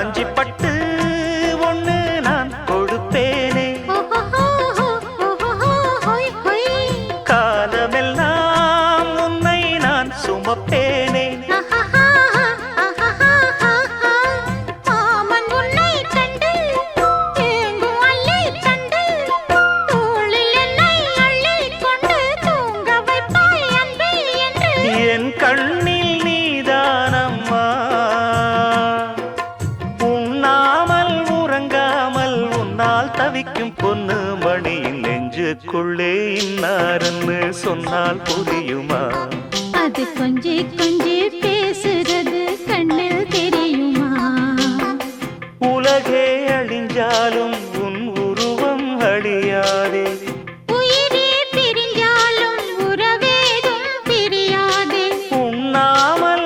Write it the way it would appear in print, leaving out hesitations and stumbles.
காஞ்சி பட்டு ஒண்ணு நான் கொடுப்பேனே, காலமெல்லாம் உன்னை நான் சுமப்பேனே. என் கண்ணில் நீதானம்மா, உண்ணாமல் உறங்காமல் உன்னால் தவிக்கும் பொண்ணு மணியின் நெஞ்சுக்குள்ளே இன்னாருன்னு சொன்னால் புரியுமா? அது கொஞ்சி கொஞ்சி